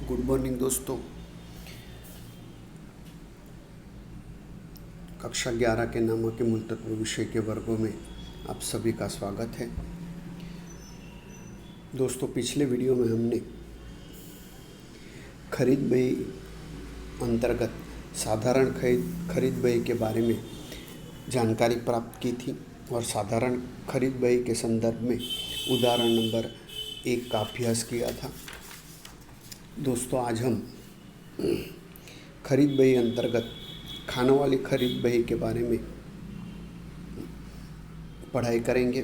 Good morning दोस्तों। कक्षा 11 के नामक के मूलतत्व विषय के वर्गों में आप सभी का स्वागत है। दोस्तों, पिछले वीडियो में हमने खरीद बही अंतर्गत साधारण खरीद बही के बारे में जानकारी प्राप्त की थी और साधारण खरीद बही के संदर्भ में उदाहरण नंबर 1 का अभ्यास किया था। दोस्तों, आज हम खरीद बही अंतर्गत खानों वाली खरीद बही के बारे में पढ़ाई करेंगे।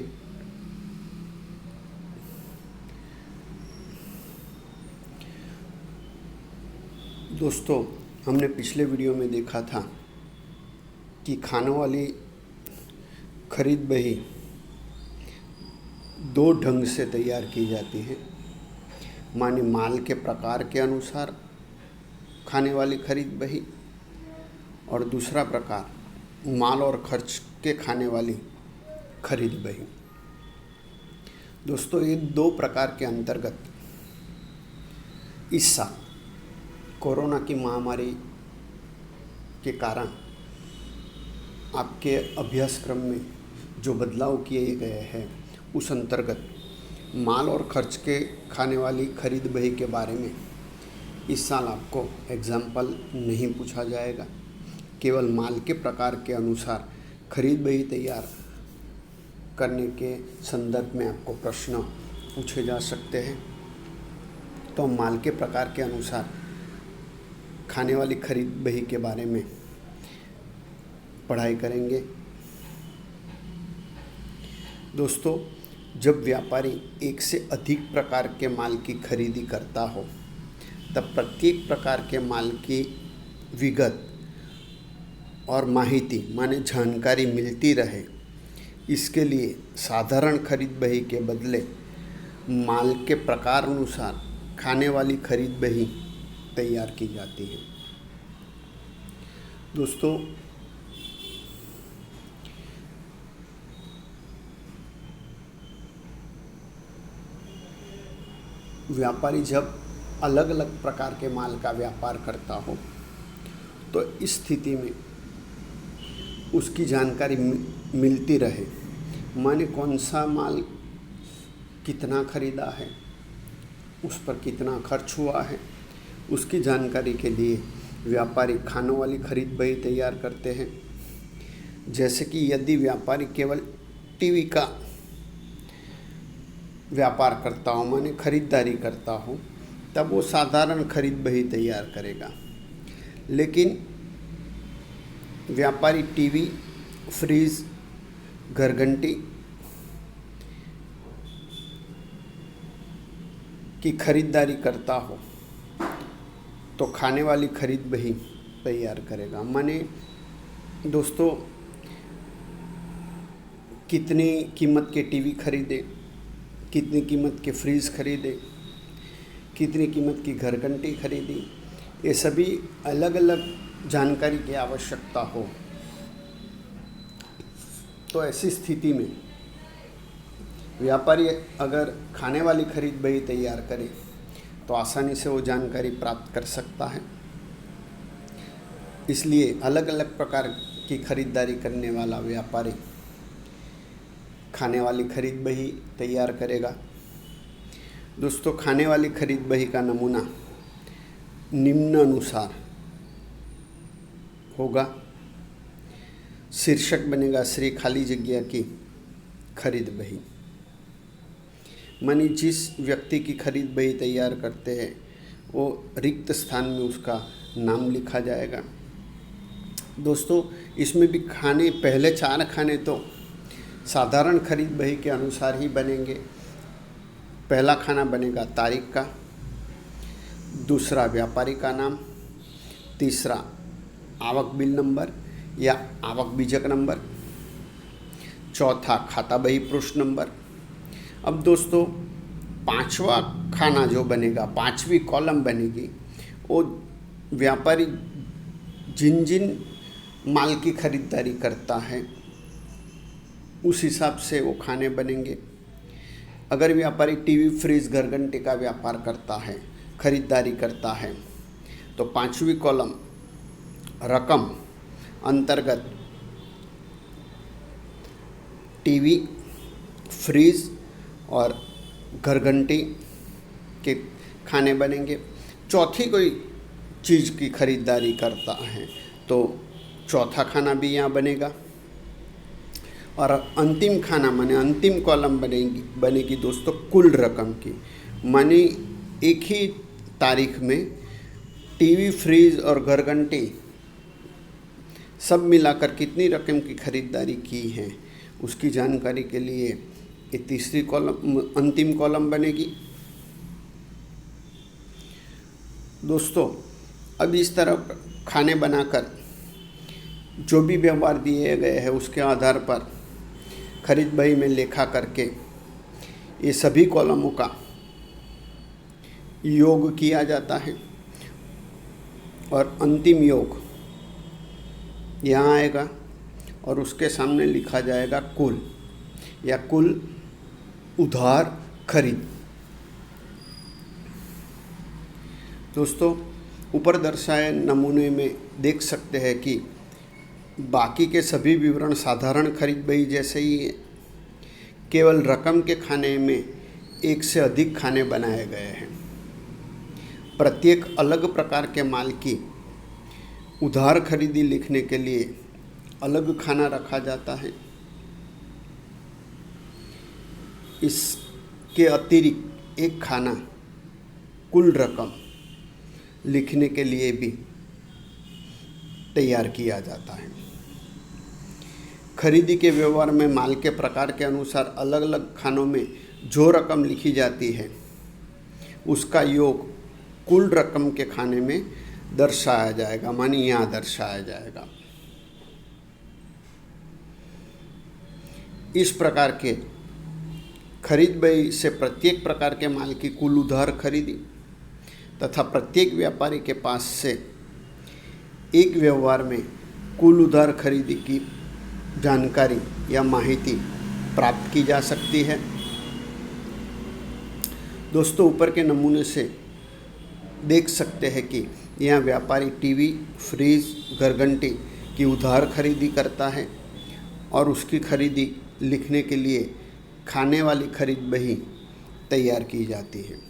दोस्तों, हमने पिछले वीडियो में देखा था कि खानों वाली खरीद बही 2 ढंग से तैयार की जाती है। माने माल के प्रकार के अनुसार खाने वाली खरीद बही और दूसरा प्रकार माल और खर्च के खाने वाली खरीद बही। दोस्तों, ये 2 प्रकार के अंतर्गत इस साल कोरोना की महामारी के कारण आपके अभ्यासक्रम में जो बदलाव किए गए हैं उस अंतर्गत माल और खर्च के खाने वाली खरीद बही के बारे में इस साल आपको एग्जाम्पल नहीं पूछा जाएगा। केवल माल के प्रकार के अनुसार खरीद बही तैयार करने के संदर्भ में आपको प्रश्न पूछे जा सकते हैं। तो माल के प्रकार के अनुसार खाने वाली खरीद बही के बारे में पढ़ाई करेंगे। दोस्तों, जब व्यापारी एक से अधिक प्रकार के माल की खरीदी करता हो तब प्रत्येक प्रकार के माल की विगत और माहिती माने जानकारी मिलती रहे, इसके लिए साधारण खरीद बही के बदले माल के प्रकार अनुसार खाने वाली खरीद बही तैयार की जाती है। दोस्तों, व्यापारी जब अलग अलग प्रकार के माल का व्यापार करता हो तो इस स्थिति में उसकी जानकारी मिलती रहे, माने कौन सा माल कितना खरीदा है, उस पर कितना खर्च हुआ है, उसकी जानकारी के लिए व्यापारी खानों वाली खरीद बही तैयार करते हैं। जैसे कि यदि व्यापारी केवल टीवी का व्यापार करता हो माने खरीदारी करता हो तब वो साधारण खरीद बही तैयार करेगा। लेकिन व्यापारी टीवी, फ्रीज, घरघंटी की खरीदारी करता हो तो खाने वाली खरीद बही तैयार करेगा। माने दोस्तों, कितनी कीमत के टीवी खरीदे, कितनी कीमत के फ्रीज खरीदे, कितनी कीमत की घरघंटी खरीदी, ये सभी अलग अलग जानकारी की आवश्यकता हो तो ऐसी स्थिति में व्यापारी अगर खाने वाली खरीद बही तैयार करे तो आसानी से वो जानकारी प्राप्त कर सकता है। इसलिए अलग अलग प्रकार की खरीदारी करने वाला व्यापारी खाने वाली खरीद बही तैयार करेगा। दोस्तों, खाने वाली खरीद बही का नमूना निम्नानुसार होगा। शीर्षक बनेगा श्री खाली जगह की खरीद बही। मानी जिस व्यक्ति की खरीद बही तैयार करते हैं वो रिक्त स्थान में उसका नाम लिखा जाएगा। दोस्तों, इसमें भी खाने पहले 4 खाने तो साधारण खरीद बही के अनुसार ही बनेंगे। पहला खाना बनेगा तारीख का, दूसरा व्यापारी का नाम, तीसरा आवक बिल नंबर या आवक बीजक नंबर, चौथा खाता बही पृष्ठ नंबर। अब दोस्तों, 5वां खाना जो बनेगा, 5वीं कॉलम बनेगी, वो व्यापारी जिन जिन माल की खरीदारी करता है उस हिसाब से वो खाने बनेंगे। अगर व्यापारी टीवी, फ्रिज, घरघंटी का व्यापार करता है खरीदारी करता है। तो 5वीं कॉलम रकम अंतर्गत टीवी, फ्रीज और घरघंटी के खाने बनेंगे। चौथी कोई चीज़ की खरीदारी करता है तो चौथा खाना भी यहाँ बनेगा। और अंतिम खाना माने अंतिम कॉलम बनेगी दोस्तों कुल रकम की, माने एक ही तारीख में टीवी, फ्रीज और घरघंटी सब मिलाकर कितनी रकम की खरीदारी की है उसकी जानकारी के लिए ये तीसरी कॉलम अंतिम कॉलम बनेगी। दोस्तों अब इस तरह खाने बनाकर जो भी व्यवहार दिए गए हैं उसके आधार पर खरीद बही में लेखा करके ये सभी कॉलमों का योग किया जाता है और अंतिम योग यहाँ आएगा और उसके सामने लिखा जाएगा कुल या कुल उधार खरीद। दोस्तों ऊपर दर्शाए नमूने में देख सकते हैं कि बाकी के सभी विवरण साधारण खरीद बही जैसे ही है, केवल रकम के खाने में एक से अधिक खाने बनाए गए हैं। प्रत्येक अलग प्रकार के माल की उधार खरीदी लिखने के लिए अलग खाना रखा जाता है। इसके अतिरिक्त एक खाना कुल रकम लिखने के लिए भी तैयार किया जाता है। खरीदी के व्यवहार में माल के प्रकार के अनुसार अलग अलग खानों में जो रकम लिखी जाती है उसका योग कुल रकम के खाने में दर्शाया जाएगा, माने यहाँ दर्शाया जाएगा। इस प्रकार के खरीद बही से प्रत्येक प्रकार के माल की कुल उधार खरीदी तथा प्रत्येक व्यापारी के पास से एक व्यवहार में कुल उधार खरीदी की जानकारी या माहिती प्राप्त की जा सकती है। दोस्तों ऊपर के नमूने से देख सकते हैं कि यहाँ व्यापारी टीवी, फ्रीज, घरघंटी की उधार खरीदी करता है और उसकी खरीदी लिखने के लिए खाने वाली खरीद बही तैयार की जाती है।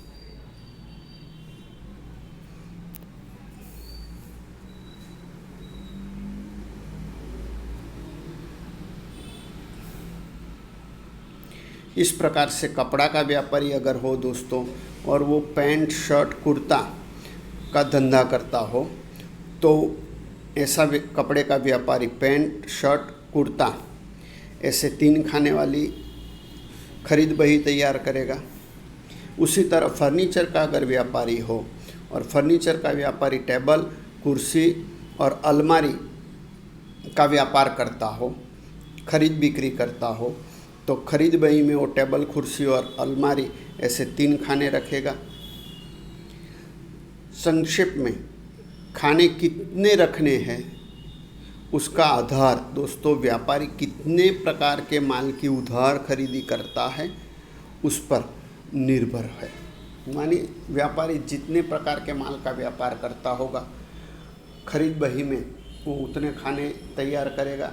इस प्रकार से कपड़ा का व्यापारी अगर हो दोस्तों और वो पैंट, शर्ट, कुर्ता का धंधा करता हो तो ऐसा कपड़े का व्यापारी पैंट, शर्ट, कुर्ता ऐसे 3 खाने वाली खरीद बही तैयार करेगा। उसी तरह फर्नीचर का अगर व्यापारी हो और फर्नीचर का व्यापारी टेबल, कुर्सी और अलमारी का व्यापार करता हो, खरीद बिक्री करता हो तो खरीद बही में वो टेबल, कुर्सी और अलमारी ऐसे 3 खाने रखेगा। संक्षेप में खाने कितने रखने हैं उसका आधार दोस्तों व्यापारी कितने प्रकार के माल की उधार खरीदी करता है उस पर निर्भर है। मानी व्यापारी जितने प्रकार के माल का व्यापार करता होगा खरीद बही में वो उतने खाने तैयार करेगा।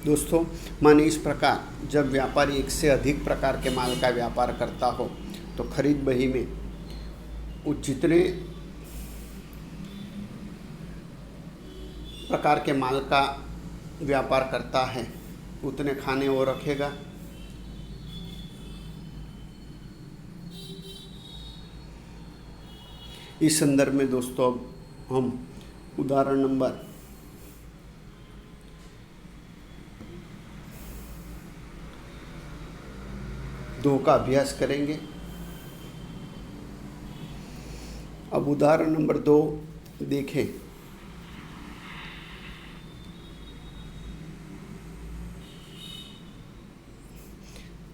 दोस्तों माने इस प्रकार जब व्यापारी एक से अधिक प्रकार के माल का व्यापार करता हो तो खरीद बही में वो जितने प्रकार के माल का व्यापार करता है उतने खाने वो रखेगा। इस संदर्भ में दोस्तों अब हम उदाहरण नंबर 2 का अभ्यास करेंगे। अब उदाहरण नंबर 2 देखें।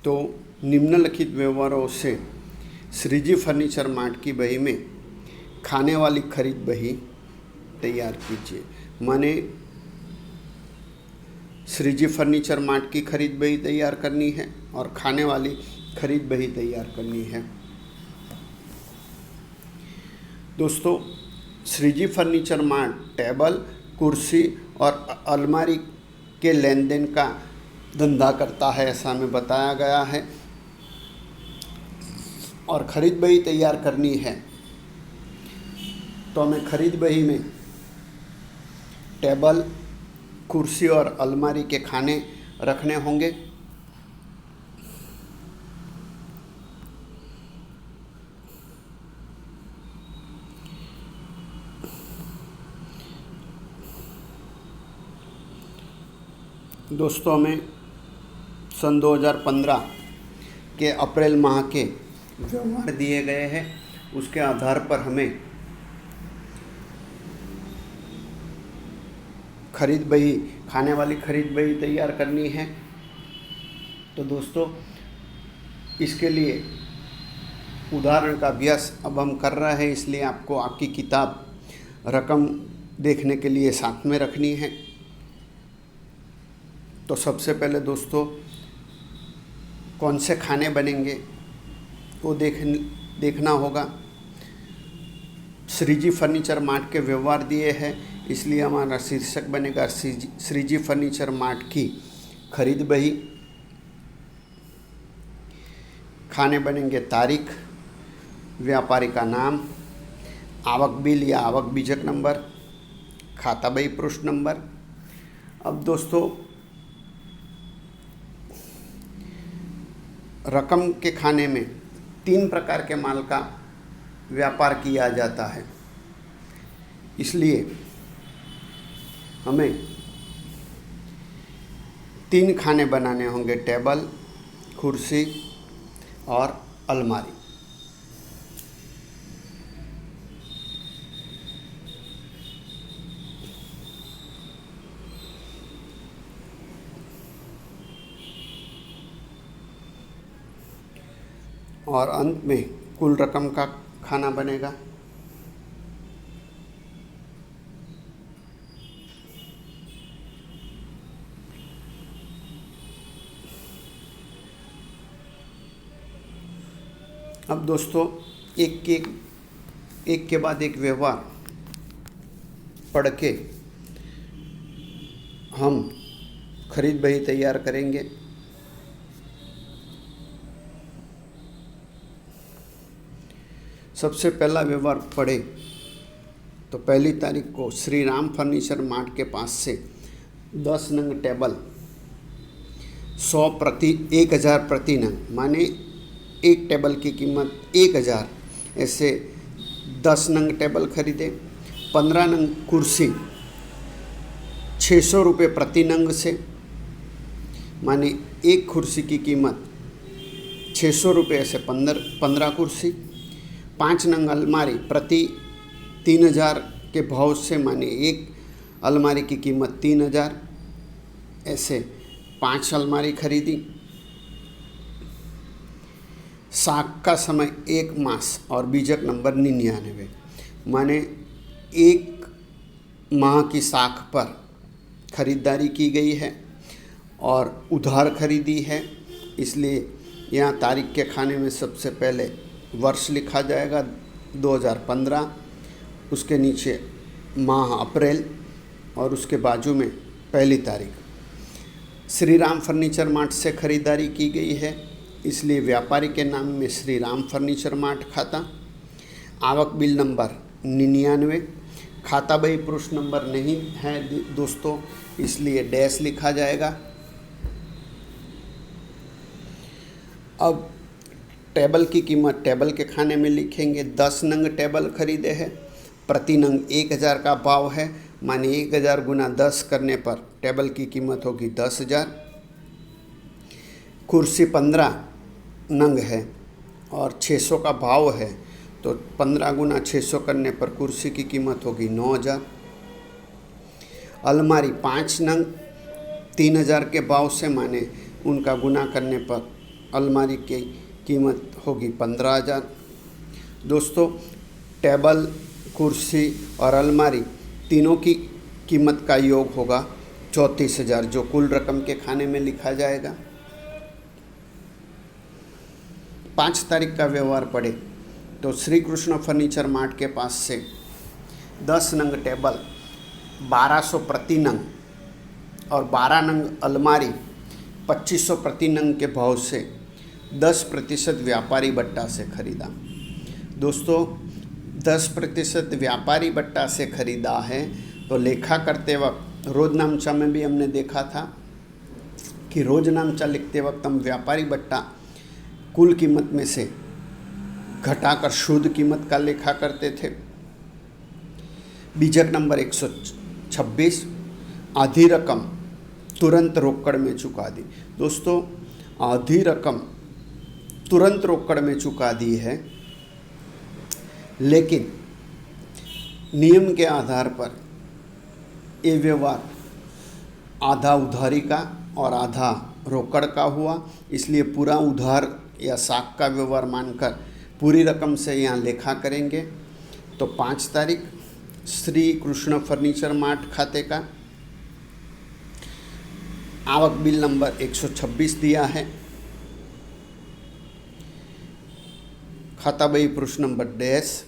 तो निम्नलिखित व्यवहारों से श्रीजी फर्नीचर मार्ट की बही में खाने वाली खरीद बही तैयार कीजिए। माने श्रीजी फर्नीचर मार्ट की खरीद बही तैयार करनी है और खाने वाली खरीद बही तैयार करनी है। दोस्तों, श्रीजी फर्नीचर मार्ट टेबल, कुर्सी और अलमारी के लेन देन का धंधा करता है, ऐसा हमें बताया गया है। और खरीद बही तैयार करनी है तो हमें खरीद बही में टेबल, कुर्सी और अलमारी के खाने रखने होंगे। दोस्तों, हमें सन 2015 के अप्रैल माह के व्यवहार दिए गए हैं, उसके आधार पर हमें खरीद बही, खाने वाली खरीद बही तैयार करनी है। तो दोस्तों, इसके लिए उदाहरण का अभ्यास अब हम कर रहे हैं, इसलिए आपको आपकी किताब रकम देखने के लिए साथ में रखनी है। तो सबसे पहले दोस्तों, कौन से खाने बनेंगे वो देखना होगा। श्रीजी फर्नीचर मार्ट के व्यवहार दिए हैं, इसलिए हमारा शीर्षक बनेगा श्रीजी फर्नीचर मार्ट की खरीद बही। खाने बनेंगे तारीख, व्यापारी का नाम, आवक बिल या आवक बीजक नंबर, खाता बही पृष्ठ नंबर। अब दोस्तों, रकम के खाने में 3 प्रकार के माल का व्यापार किया जाता है, इसलिए हमें 3 खाने बनाने होंगे, टेबल, कुर्सी और अलमारी। और अंत में कुल रकम का खाना बनेगा। अब दोस्तों, एक के बाद एक व्यवहार पढ़ के हम खरीद बही तैयार करेंगे। सबसे पहला व्यवहार पढ़े तो 1 तारीख को श्री राम फर्नीचर मार्ट के पास से 10 नंग टेबल 1000 प्रति नंग, माने एक टेबल की कीमत 1000, ऐसे 10 नंग टेबल खरीदे। 15 नंग कुर्सी 600 रुपये प्रति नंग से, माने एक कुर्सी की कीमत 600 रुपये से 15 कुर्सी। 5 नंग अलमारी प्रति 3000 के भाव से, माने एक अलमारी की कीमत 3000, ऐसे 5 अलमारी खरीदी। साख का समय 1 मास और बीजक नंबर 99, माने 1 माह की साख पर खरीदारी की गई है और उधार खरीदी है, इसलिए यहाँ तारीख के खाने में सबसे पहले वर्ष लिखा जाएगा 2015, उसके नीचे माह अप्रैल और उसके बाजू में 1 तारीख। श्री राम फर्नीचर मार्ट से खरीदारी की गई है, इसलिए व्यापारी के नाम में श्री राम फर्नीचर मार्ट खाता। आवक बिल नंबर 99, खाता बही पृष्ठ नंबर नहीं है दोस्तों, इसलिए डैश लिखा जाएगा। अब टेबल की कीमत टेबल के खाने में लिखेंगे। 10 नंग टेबल खरीदे हैं, प्रति नंग 1000 का भाव है, माने 1000 गुना 10 करने पर टेबल की कीमत होगी 10,000। कुर्सी 15 नंग है और 600 का भाव है, तो 15 गुना 600 करने पर कुर्सी की कीमत होगी 9,000। अलमारी 5 नंग 3000 के भाव से, माने उनका गुना करने पर अलमारी की कीमत होगी 15,000। दोस्तों, टेबल, कुर्सी और अलमारी तीनों की कीमत का योग होगा 34,000 जो कुल रकम के खाने में लिखा जाएगा। 5 तारीख का व्यवहार पड़े तो श्री कृष्ण फर्नीचर मार्ट के पास से 10 नंग टेबल 1200 प्रति नंग और 12 नंग अलमारी 2500 प्रति नंग के भाव से 10% व्यापारी बट्टा से खरीदा। दोस्तों 10% व्यापारी बट्टा से खरीदा है तो लेखा करते वक्त रोज नामचा में भी हमने देखा था कि रोज नामचा लिखते वक्त हम व्यापारी बट्टा कुल कीमत में से घटाकर शुद्ध कीमत का लेखा करते थे। बीजक नंबर 126, आधी रकम तुरंत रोकड़ में चुका दी। दोस्तों आधी रकम तुरंत रोकड़ में चुका दी है, लेकिन नियम के आधार पर ये व्यवहार आधा उधारी का और आधा रोकड़ का हुआ, इसलिए पूरा उधार या साख का व्यवहार मानकर पूरी रकम से यहाँ लेखा करेंगे। तो 5 तारीख श्री कृष्ण फर्नीचर मार्ट खाते का आवक बिल नंबर 126 दिया है। खाता बही पृष्ठ नंबर डैश।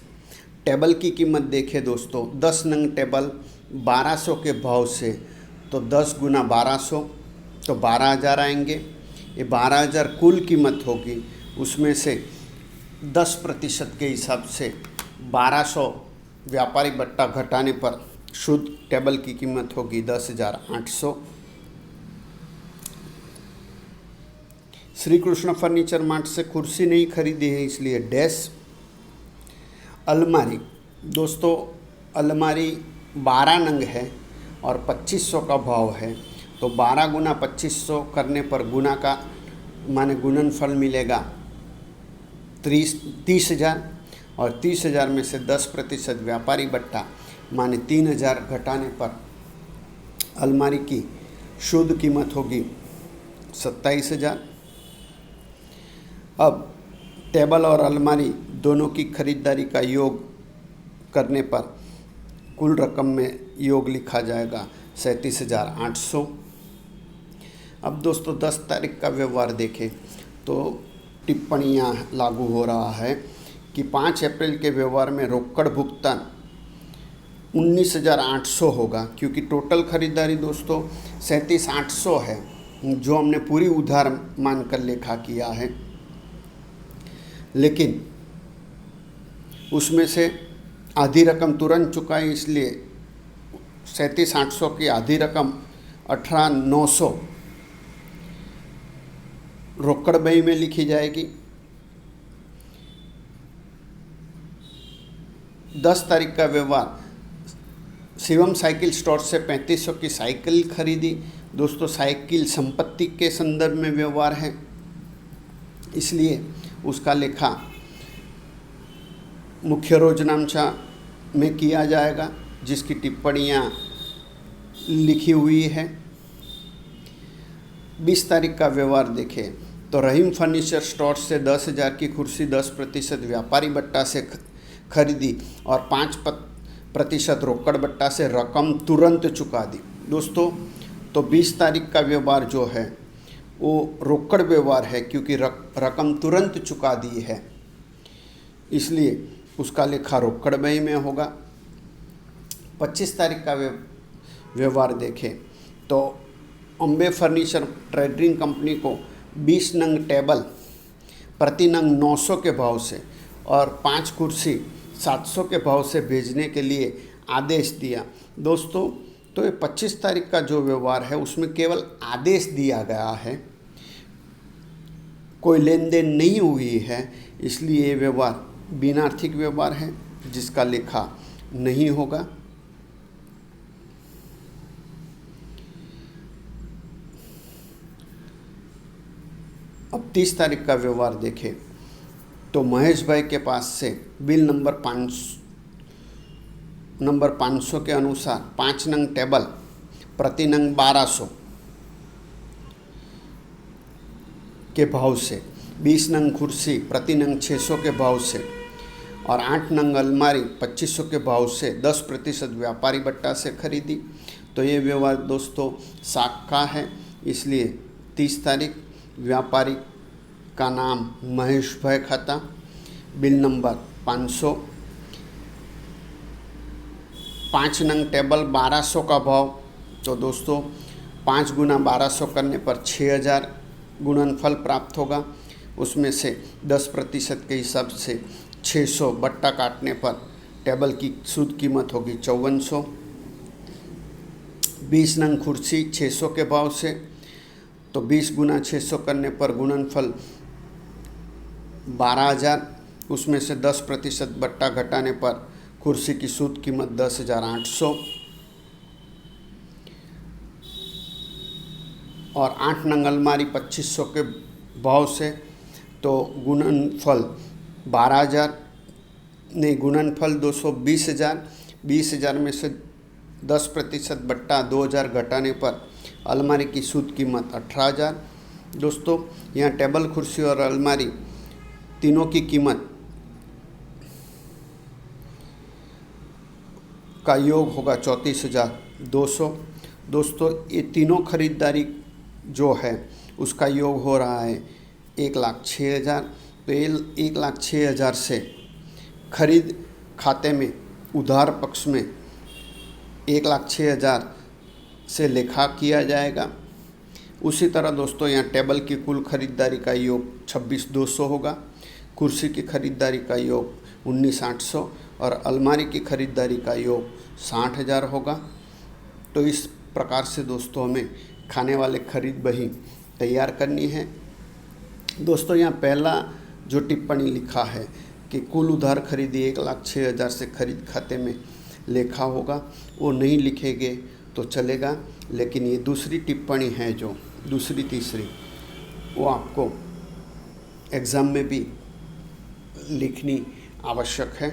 टेबल की कीमत देखें दोस्तों, 10 नंग टेबल 1200 के भाव से तो 10 गुना 1200 तो 12,000 आएंगे। ये 12,000 कुल कीमत होगी, उसमें से 10% के हिसाब से 1200 व्यापारी बट्टा घटाने पर शुद्ध टेबल की कीमत होगी 10,800। श्री कृष्ण फर्नीचर मार्ट से कुर्सी नहीं खरीदी है इसलिए डैश। अलमारी दोस्तों, अलमारी 12 नंग है और 2500 का भाव है, तो 12 गुना 2500 करने पर गुना का माने गुणनफल मिलेगा 30,000 और 30,000 में से 10% व्यापारी बट्टा माने 3,000 घटाने पर अलमारी की शुद्ध कीमत होगी 27,000। अब टेबल और अलमारी दोनों की खरीदारी का योग करने पर कुल रकम में योग लिखा जाएगा 37,800। अब दोस्तों 10 तारीख का व्यवहार देखें तो टिप्पणियाँ लागू हो रहा है कि 5 अप्रैल के व्यवहार में रोकड़ भुगतान 19,800 होगा, क्योंकि टोटल खरीदारी दोस्तों 37,800 है जो हमने पूरी उधार मानकर लेखा किया है, लेकिन उसमें से आधी रकम तुरंत चुकाई, इसलिए 37,800 की आधी रकम 18,900 रोकड़ बही में लिखी जाएगी। 10 तारीख का व्यवहार शिवम साइकिल स्टोर से 3500 की साइकिल खरीदी। दोस्तों साइकिल संपत्ति के संदर्भ में व्यवहार है, इसलिए उसका लेखा मुख्य रोजनामचा में किया जाएगा, जिसकी टिप्पणियाँ लिखी हुई है। 20 तारीख का व्यवहार देखें तो रहीम फर्नीचर स्टोर से 10,000 की कुर्सी 10% व्यापारी बट्टा से खरीदी और 5% रोकड़ बट्टा से रकम तुरंत चुका दी। दोस्तों तो 20 तारीख का व्यवहार जो है वो रोकड़ व्यवहार है, क्योंकि रकम तुरंत चुका दी है, इसलिए उसका लेखा रोकड़ बही में होगा। 25 तारीख का व्यवहार देखें तो अम्बे फर्नीचर ट्रेडिंग कंपनी को 20 नंग टेबल प्रति नंग 900 के भाव से और 5 कुर्सी 700 के भाव से भेजने के लिए आदेश दिया। दोस्तों तो ये 25 तारीख का जो व्यवहार है उसमें केवल आदेश दिया गया है, कोई लेन देन नहीं हुई है, इसलिए ये व्यवहार बिना आर्थिक व्यवहार है जिसका लेखा नहीं होगा। अब 30 तारीख का व्यवहार देखें तो महेश भाई के पास से बिल नंबर 500 के अनुसार 5 नंग टेबल प्रति नंग 1200 के भाव से, 20 नंग कुर्सी प्रति नंग 600 के भाव से और 8 नंग अलमारी 2500 के भाव से 10% व्यापारी बट्टा से खरीदी। तो ये व्यवहार दोस्तों साख का है, इसलिए 30 तारीख व्यापारी का नाम महेश भाई खाता, बिल नंबर 500, 5 नंग टेबल 1200 का भाव। तो दोस्तों 5 गुना 1200 करने पर 6000 गुणनफल प्राप्त होगा। उसमें से 10% के हिसाब से 600 बट्टा काटने पर टेबल की शुद्ध कीमत होगी 5400। 20 नंग कुर्सी 600 के भाव से, तो 20 गुना 600 करने पर गुणनफल 12000, उसमें से 10% बट्टा घटाने पर कुर्सी की शुद्ध कीमत 10800। और 8 नंग अलमारी 2500 के भाव से, तो गुणनफल 12000 नहीं, गुणनफल 220,000। 20,000 में से 10% बट्टा 2000 घटाने पर अलमारी की शुद्ध कीमत 18,000। दोस्तों यहाँ टेबल कुर्सी और अलमारी तीनों की कीमत का योग होगा 34,200। दोस्तों ये तीनों खरीदारी जो है उसका योग हो रहा है 1,06,000। तो 1,06,000 से खरीद खाते में उधार पक्ष में 1,06,000 से लेखा किया जाएगा। उसी तरह दोस्तों यहाँ टेबल की कुल खरीदारी का योग 26,200 होगा, कुर्सी की खरीदारी का योग 19,800 और अलमारी की खरीदारी का योग 60,000 होगा। तो इस प्रकार से दोस्तों हमें खाने वाले खरीद बही तैयार करनी है। दोस्तों यहाँ पहला जो टिप्पणी लिखा है कि कुल उधार खरीदी 1,06,000 से खरीद खाते में लेखा होगा, वो नहीं लिखेंगे तो चलेगा, लेकिन ये दूसरी टिप्पणी है जो दूसरी तीसरी वो आपको एग्ज़ाम में भी लिखनी आवश्यक है।